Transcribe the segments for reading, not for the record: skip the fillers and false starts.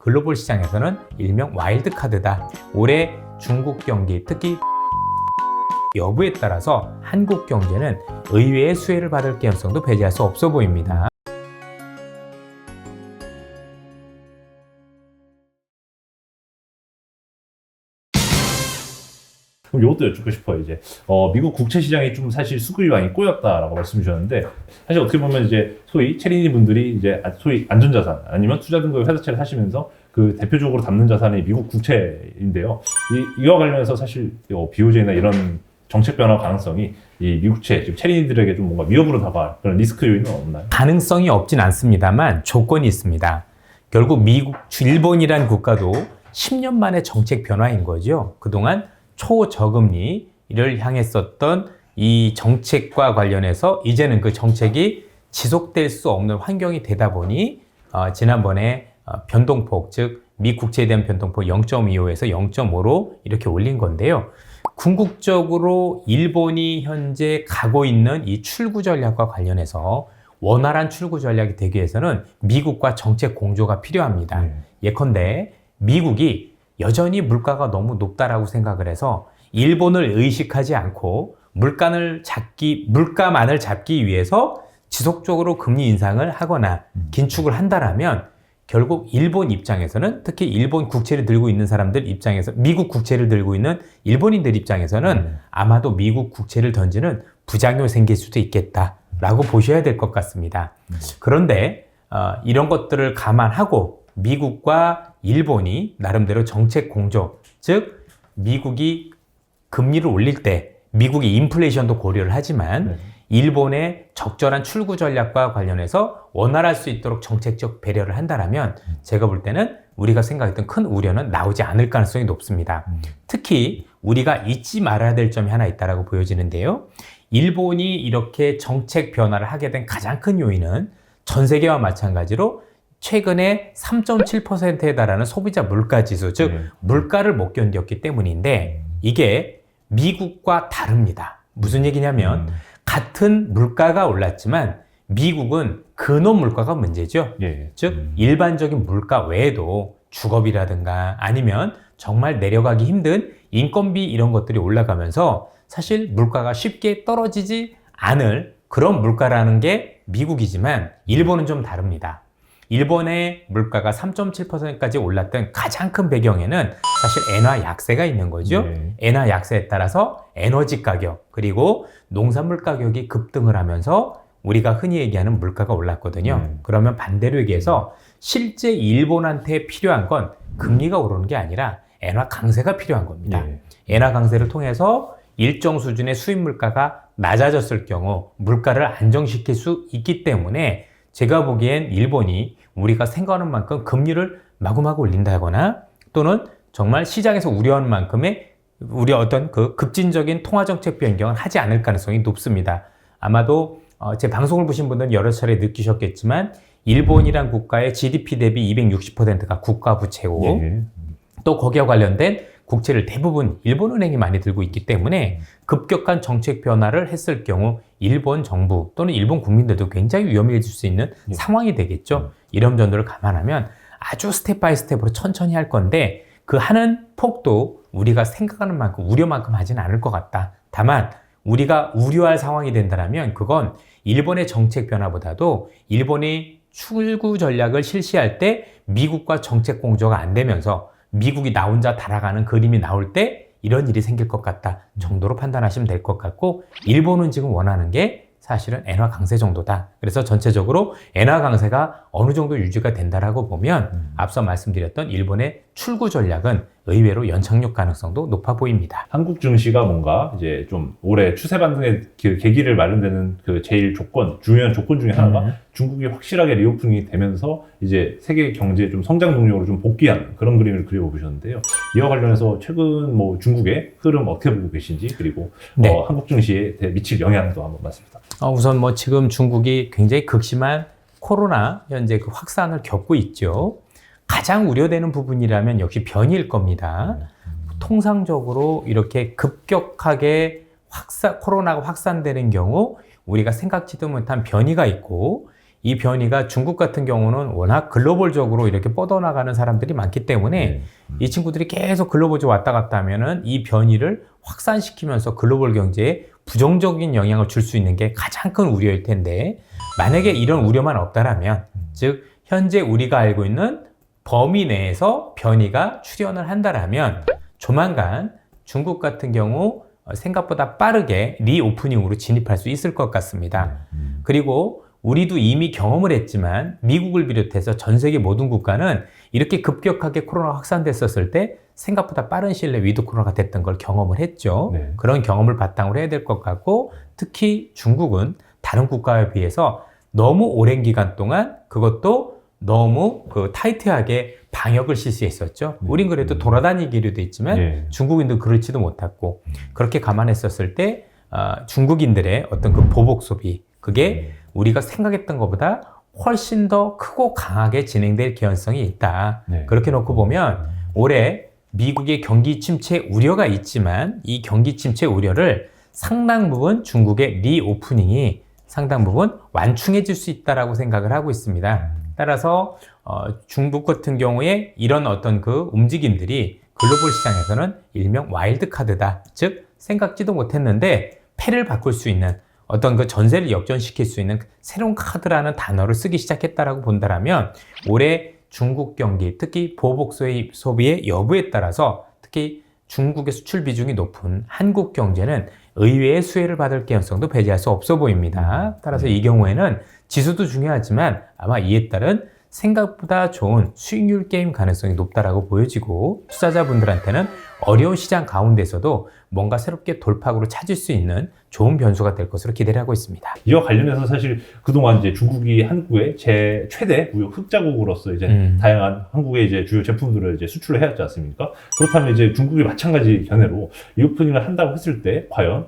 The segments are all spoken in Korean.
글로벌 시장에서는 일명 와일드 카드다. 올해 중국 경기, 특히 여부에 따라서 한국 경제는 의외의 수혜를 받을 가능성도 배제할 수 없어 보입니다. 그럼 이것도 여쭙고 싶어요. 이제 미국 국채 시장이 좀 사실 수급이 많이 꼬였다라고 말씀 주셨는데, 사실 어떻게 보면 이제 소위 체리니 분들이 이제 소위 안전자산 아니면 투자 등급 회사채를 사시면서 그 대표적으로 담는 자산이 미국 국채인데요. 이와 관련해서 사실 BOJ나 이런 정책 변화 가능성이 이 미국채, 지금 체리니들에게 좀 뭔가 위협으로 다가갈 그런 리스크 요인은 없나요? 가능성이 없진 않습니다만 조건이 있습니다. 결국 일본이란 국가도 10년 만에 정책 변화인 거죠. 그동안 초저금리를 향했었던 이 정책과 관련해서 이제는 그 정책이 지속될 수 없는 환경이 되다 보니 지난번에 변동폭, 즉 미 국채에 대한 변동폭 0.25에서 0.5로 이렇게 올린 건데요. 궁극적으로 일본이 현재 가고 있는 이 출구 전략과 관련해서 원활한 출구 전략이 되기 위해서는 미국과 정책 공조가 필요합니다. 예컨대 미국이 여전히 물가가 너무 높다라고 생각을 해서 일본을 의식하지 않고 물가만을 잡기 위해서 지속적으로 금리 인상을 하거나 긴축을 한다라면 결국 일본 입장에서는, 특히 일본 국채를 들고 있는 사람들 입장에서, 미국 국채를 들고 있는 일본인들 입장에서는 아마도 미국 국채를 던지는 부작용이 생길 수도 있겠다라고 보셔야 될 것 같습니다. 그런데 이런 것들을 감안하고 미국과 일본이 나름대로 정책 공조, 즉 미국이 금리를 올릴 때 미국이 인플레이션도 고려를 하지만 일본의 적절한 출구 전략과 관련해서 원활할 수 있도록 정책적 배려를 한다면 제가 볼 때는 우리가 생각했던 큰 우려는 나오지 않을 가능성이 높습니다. 특히 우리가 잊지 말아야 될 점이 하나 있다고 보여지는데요. 일본이 이렇게 정책 변화를 하게 된 가장 큰 요인은 전 세계와 마찬가지로 최근에 3.7%에 달하는 소비자 물가지수, 즉 물가를 못 견뎠기 때문인데 이게 미국과 다릅니다. 무슨 얘기냐면 같은 물가가 올랐지만 미국은 근원 물가가 문제죠. 즉 일반적인 물가 외에도 주거비라든가 아니면 정말 내려가기 힘든 인건비 이런 것들이 올라가면서 사실 물가가 쉽게 떨어지지 않을 그런 물가라는 게 미국이지만 일본은 좀 다릅니다. 일본의 물가가 3.7%까지 올랐던 가장 큰 배경에는 사실 엔화 약세가 있는 거죠. 엔화 약세에 따라서 에너지 가격 그리고 농산물 가격이 급등을 하면서 우리가 흔히 얘기하는 물가가 올랐거든요. 그러면 반대로 얘기해서 실제 일본한테 필요한 건 금리가 오르는 게 아니라 엔화 강세가 필요한 겁니다. 엔화 강세를 통해서 일정 수준의 수입 물가가 낮아졌을 경우 물가를 안정시킬 수 있기 때문에 제가 보기엔 일본이 우리가 생각하는 만큼 금리를 마구마구 올린다거나 또는 정말 시장에서 우려하는 만큼의 우리 어떤 그 급진적인 통화정책 변경은 하지 않을 가능성이 높습니다. 아마도 제 방송을 보신 분들은 여러 차례 느끼셨겠지만 일본이란 국가의 GDP 대비 260%가 국가 부채고 또 거기와 관련된 국채를 대부분 일본은행이 많이 들고 있기 때문에 급격한 정책 변화를 했을 경우 일본 정부 또는 일본 국민들도 굉장히 위험해질 수 있는 상황이 되겠죠. 이런 점들을 감안하면 아주 스텝 바이 스텝으로 천천히 할 건데 그 하는 폭도 우리가 생각하는 만큼 우려만큼 하지는 않을 것 같다. 다만 우리가 우려할 상황이 된다면 그건 일본의 정책 변화보다도 일본이 출구 전략을 실시할 때 미국과 정책 공조가 안 되면서 미국이 나 혼자 달아가는 그림이 나올 때 이런 일이 생길 것 같다 정도로 판단하시면 될 것 같고 일본은 지금 원하는 게 사실은 엔화 강세 정도다. 그래서 전체적으로 엔화 강세가 어느 정도 유지가 된다라고 보면 앞서 말씀드렸던 일본의 출구 전략은 의외로 연착륙 가능성도 높아 보입니다. 한국 증시가 뭔가 이제 좀 올해 추세 반등의 계기를 마련되는 그 제일 중요한 조건 중에 하나가 중국이 확실하게 리오프닝이 되면서 이제 세계 경제 좀 성장 동력으로 좀 복귀하는 그런 그림을 그려보셨는데요. 이와 관련해서 최근 뭐 중국의 흐름 어떻게 보고 계신지 그리고 한국 증시에 미칠 영향도 한번 말씀 부탁드립니다. 우선 뭐 지금 중국이 굉장히 극심한 코로나 현재 그 확산을 겪고 있죠. 가장 우려되는 부분이라면 역시 변이일 겁니다. 통상적으로 이렇게 급격하게 코로나가 확산되는 경우 우리가 생각지도 못한 변이가 있고 이 변이가 중국 같은 경우는 워낙 글로벌적으로 이렇게 뻗어나가는 사람들이 많기 때문에 이 친구들이 계속 글로벌적으로 왔다 갔다 하면은 이 변이를 확산시키면서 글로벌 경제에 부정적인 영향을 줄 수 있는 게 가장 큰 우려일 텐데, 만약에 이런 우려만 없다라면, 즉 현재 우리가 알고 있는 범위 내에서 변이가 출현을 한다라면 조만간 중국 같은 경우 생각보다 빠르게 리오프닝으로 진입할 수 있을 것 같습니다. 그리고 우리도 이미 경험을 했지만 미국을 비롯해서 전 세계 모든 국가는 이렇게 급격하게 코로나가 확산됐었을 때 생각보다 빠른 시일 내에 위드 코로나가 됐던 걸 경험을 했죠. 네. 그런 경험을 바탕으로 해야 될 것 같고, 특히 중국은 다른 국가에 비해서 너무 오랜 기간 동안 그것도 너무 타이트하게 방역을 실시했었죠. 우린 그래도 돌아다니기로도 했지만 중국인도 그렇지도 못했고, 그렇게 감안했었을 때 중국인들의 어떤 그 보복 소비, 그게 우리가 생각했던 것보다 훨씬 더 크고 강하게 진행될 개연성이 있다. 그렇게 놓고 보면 올해 미국의 경기 침체 우려가 있지만 이 경기 침체 우려를 상당 부분 중국의 리오프닝이 상당 부분 완충해 줄 수 있다라고 생각을 하고 있습니다. 따라서 중국 같은 경우에 이런 어떤 그 움직임들이 글로벌 시장에서는 일명 와일드 카드다. 즉 생각지도 못했는데 패를 바꿀 수 있는 어떤 그 전세를 역전시킬 수 있는 새로운 카드라는 단어를 쓰기 시작했다라고 본다라면 올해 중국 경기, 특히 보복 소비의 여부에 따라서 특히 중국의 수출 비중이 높은 한국 경제는 의외의 수혜를 받을 개연성도 배제할 수 없어 보입니다. 따라서 이 경우에는 지수도 중요하지만 아마 이에 따른 생각보다 좋은 수익률 게임 가능성이 높다라고 보여지고, 투자자분들한테는 어려운 시장 가운데서도 뭔가 새롭게 돌파구를 찾을 수 있는 좋은 변수가 될 것으로 기대를 하고 있습니다. 이와 관련해서 사실 그동안 이제 중국이 한국의 최대 무역 흑자국으로서 이제 다양한 한국의 이제 주요 제품들을 이제 수출을 해왔지 않습니까? 그렇다면 이제 중국이 마찬가지 견해로 리오프닝을 한다고 했을 때 과연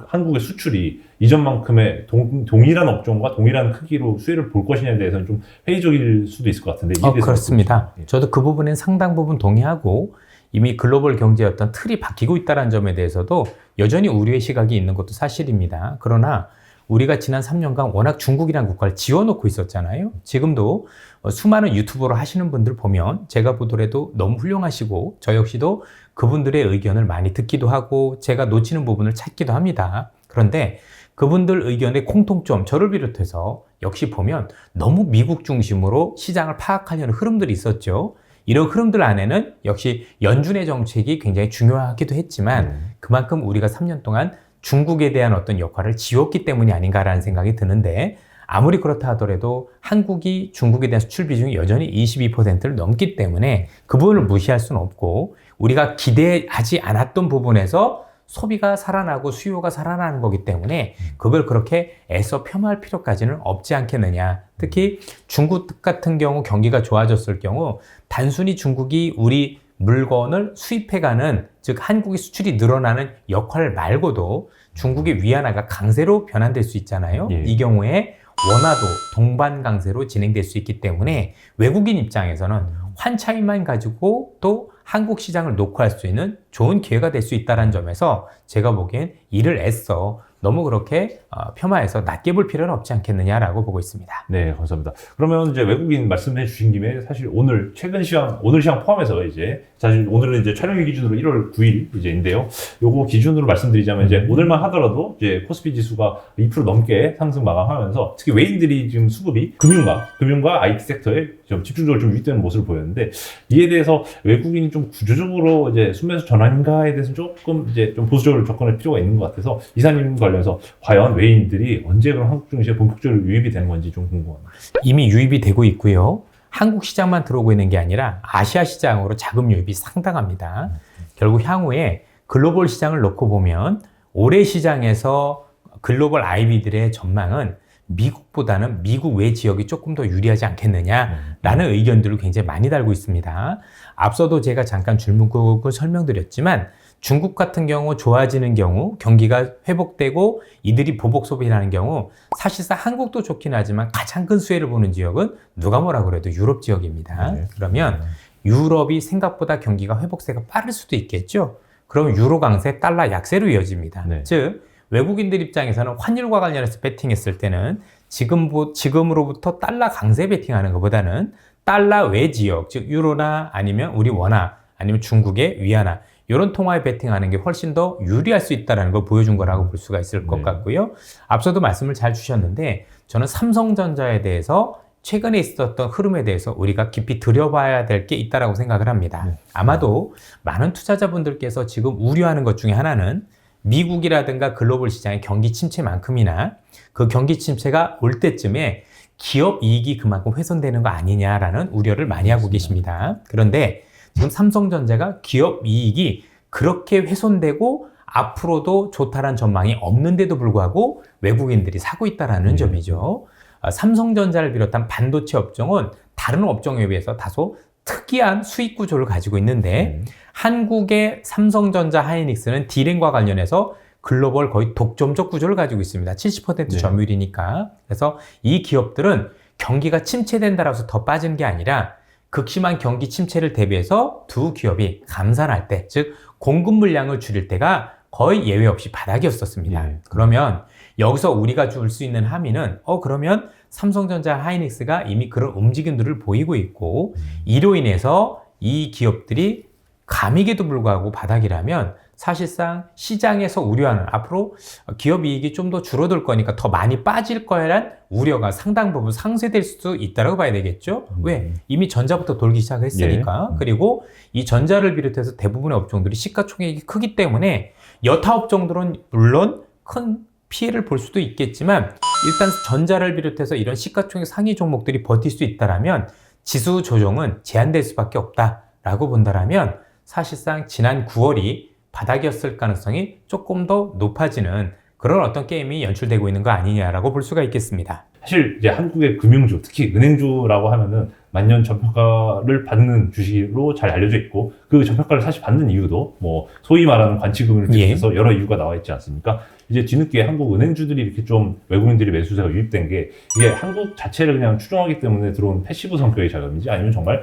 한국의 수출이 이전만큼의 동일한 업종과 동일한 크기로 수혜를 볼 것이냐에 대해서는 좀 회의적일 수도 있을 것 같은데. 이에 대해서 그렇습니다. 저도 그 부분엔 상당 부분 동의하고, 이미 글로벌 경제의 어떤 틀이 바뀌고 있다는 점에 대해서도 여전히 우려의 시각이 있는 것도 사실입니다. 그러나 우리가 지난 3년간 워낙 중국이라는 국가를 지워놓고 있었잖아요. 지금도 수많은 유튜버를 하시는 분들 보면 제가 보더라도 너무 훌륭하시고, 저 역시도 그분들의 의견을 많이 듣기도 하고 제가 놓치는 부분을 찾기도 합니다. 그런데 그분들 의견의 공통점, 저를 비롯해서 역시 보면 너무 미국 중심으로 시장을 파악하려는 흐름들이 있었죠. 이런 흐름들 안에는 역시 연준의 정책이 굉장히 중요하기도 했지만 그만큼 우리가 3년 동안 중국에 대한 어떤 역할을 지웠기 때문이 아닌가라는 생각이 드는데, 아무리 그렇다 하더라도 한국이 중국에 대한 수출 비중이 여전히 22%를 넘기 때문에 그 부분을 무시할 수는 없고, 우리가 기대하지 않았던 부분에서 소비가 살아나고 수요가 살아나는 거기 때문에 그걸 그렇게 애써 폄하할 필요까지는 없지 않겠느냐. 특히 중국 같은 경우 경기가 좋아졌을 경우 단순히 중국이 우리 물건을 수입해가는, 즉 한국의 수출이 늘어나는 역할 말고도 중국의 위안화가 강세로 변환될 수 있잖아요. 이 경우에 원화도 동반 강세로 진행될 수 있기 때문에 외국인 입장에서는 환차익만 가지고 또 한국 시장을 녹화할 수 있는 좋은 기회가 될 수 있다는 점에서 제가 보기엔 이를 애써 너무 그렇게 폄하해서 낮게 볼 필요는 없지 않겠느냐라고 보고 있습니다. 네, 감사합니다. 그러면 이제 외국인 말씀해 주신 김에 사실 오늘 오늘 시장 포함해서 이제 사실 오늘은 이제 촬영일 기준으로 1월 9일 이제인데요. 요거 기준으로 말씀드리자면 이제 오늘만 하더라도 이제 코스피 지수가 2% 넘게 상승 마감하면서 특히 외인들이 지금 수급이 금융과 IT 섹터에 좀 집중적으로 좀 유입되는 모습을 보였는데, 이에 대해서 외국인이 좀 구조적으로 이제 순매수 전환인가에 대해서 조금 이제 좀 보수적으로 접근할 필요가 있는 것 같아서 이사님 관련해서 과연 외인들이 언제 그런 한국 증시에 본격적으로 유입이 되는 건지 좀 궁금합니다. 이미 유입이 되고 있고요. 한국 시장만 들어오고 있는 게 아니라 아시아 시장으로 자금 유입이 상당합니다. 결국 향후에 글로벌 시장을 놓고 보면 올해 시장에서 글로벌 IB들의 전망은 미국보다는 미국 외 지역이 조금 더 유리하지 않겠느냐라는 의견들을 굉장히 많이 달고 있습니다. 앞서도 제가 잠깐 줄문구를 설명드렸지만 중국 같은 경우 좋아지는 경우, 경기가 회복되고 이들이 보복 소비라는 경우 사실상 한국도 좋긴 하지만 가장 큰 수혜를 보는 지역은 누가 뭐라 그래도 유럽 지역입니다. 그러면 유럽이 생각보다 경기가 회복세가 빠를 수도 있겠죠. 그럼 유로 강세, 달러 약세로 이어집니다. 즉 외국인들 입장에서는 환율과 관련해서 베팅했을 때는 지금으로부터 달러 강세 베팅하는 것보다는 달러 외 지역, 즉 유로나 아니면 우리 원화 아니면 중국의 위안화 이런 통화에 베팅하는 게 훨씬 더 유리할 수 있다는 걸 보여준 거라고 볼 수가 있을 것 같고요. 앞서도 말씀을 잘 주셨는데 저는 삼성전자에 대해서 최근에 있었던 흐름에 대해서 우리가 깊이 들여봐야 될 게 있다고 생각을 합니다. 아마도 많은 투자자분들께서 지금 우려하는 것 중에 하나는 미국이라든가 글로벌 시장의 경기 침체만큼이나 그 경기 침체가 올 때쯤에 기업 이익이 그만큼 훼손되는 거 아니냐라는 우려를 많이 하고 계십니다. 그런데 지금 삼성전자가 기업 이익이 그렇게 훼손되고 앞으로도 좋다라는 전망이 없는데도 불구하고 외국인들이 사고 있다는 점이죠. 삼성전자를 비롯한 반도체 업종은 다른 업종에 비해서 다소 특이한 수익 구조를 가지고 있는데 한국의 삼성전자 하이닉스는 D램과 관련해서 글로벌 거의 독점적 구조를 가지고 있습니다. 70% 점유율이니까. 그래서 이 기업들은 경기가 침체된다라고 해서 더 빠진 게 아니라 극심한 경기 침체를 대비해서 두 기업이 감산할 때, 즉 공급 물량을 줄일 때가 거의 예외 없이 바닥이었었습니다. 그러면 여기서 우리가 줄 수 있는 함의는 그러면 삼성전자 하이닉스가 이미 그런 움직임들을 보이고 있고 이로 인해서 이 기업들이 감익에도 불구하고 바닥이라면 사실상 시장에서 우려하는 앞으로 기업 이익이 좀 더 줄어들 거니까 더 많이 빠질 거라는 우려가 상당 부분 상쇄될 수도 있다고 봐야 되겠죠. 왜? 이미 전자부터 돌기 시작했으니까. 그리고 이 전자를 비롯해서 대부분의 업종들이 시가총액이 크기 때문에 여타 업종들은 물론 큰 피해를 볼 수도 있겠지만 일단 전자를 비롯해서 이런 시가총액 상위 종목들이 버틸 수 있다라면 지수 조정은 제한될 수밖에 없다라고 본다라면 사실상 지난 9월이 바닥이었을 가능성이 조금 더 높아지는 그런 어떤 게임이 연출되고 있는 거 아니냐라고 볼 수가 있겠습니다. 사실 이제 한국의 금융주, 특히 은행주라고 하면은 만년 저평가를 받는 주식으로 잘 알려져 있고 그 저평가를 사실 받는 이유도 뭐 소위 말하는 관치금을 비롯해서 여러 이유가 나와 있지 않습니까? 이제 뒤늦게 한국 은행주들이 이렇게 좀 외국인들이 매수세가 유입된 게 이게 한국 자체를 그냥 추종하기 때문에 들어온 패시브 성격의 자금인지 아니면 정말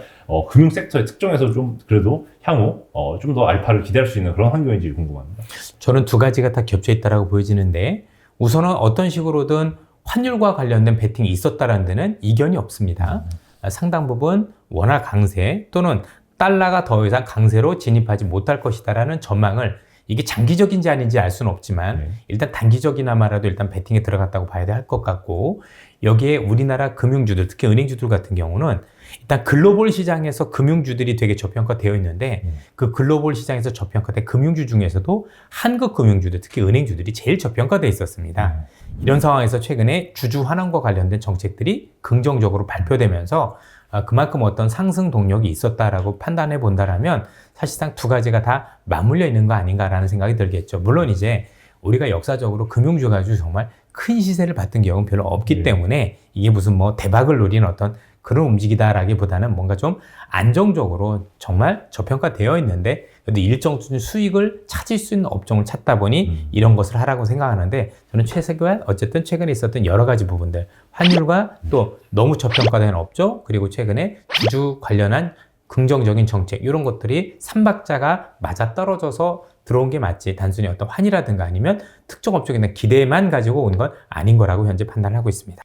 금융 섹터의 특정에서 좀 그래도 향후 좀 더 알파를 기대할 수 있는 그런 환경인지 궁금합니다. 저는 두 가지가 다 겹쳐 있다고 보여지는데 우선은 어떤 식으로든 환율과 관련된 베팅이 있었다는 데는 이견이 없습니다. 상당 부분 원화 강세 또는 달러가 더 이상 강세로 진입하지 못할 것이다라는 전망을 이게 장기적인지 아닌지 알 수는 없지만 일단 단기적이나마라도 일단 베팅에 들어갔다고 봐야 할 것 같고 여기에 우리나라 금융주들 특히 은행주들 같은 경우는 일단 글로벌 시장에서 금융주들이 되게 저평가되어 있는데 그 글로벌 시장에서 저평가된 금융주 중에서도 한국 금융주들 특히 은행주들이 제일 저평가되어 있었습니다. 이런 상황에서 최근에 주주 환원과 관련된 정책들이 긍정적으로 발표되면서 그만큼 어떤 상승 동력이 있었다라고 판단해 본다라면 사실상 두 가지가 다 맞물려 있는 거 아닌가라는 생각이 들겠죠. 물론 이제 우리가 역사적으로 금융주 가지고 정말 큰 시세를 봤던 경우는 별로 없기 때문에 이게 무슨 뭐 대박을 노리는 어떤 그런 움직이다라기보다는 뭔가 좀 안정적으로 정말 저평가되어 있는데 그래도 일정 수준 수익을 찾을 수 있는 업종을 찾다 보니 이런 것을 하라고 생각하는데 저는 최세관 어쨌든 최근에 있었던 여러 가지 부분들 환율과 또 너무 저평가된 업종 그리고 최근에 주주 관련한 긍정적인 정책 이런 것들이 삼박자가 맞아떨어져서 들어온 게 맞지 단순히 어떤 환이라든가 아니면 특정 업종에 대한 기대만 가지고 온 건 아닌 거라고 현재 판단하고 있습니다.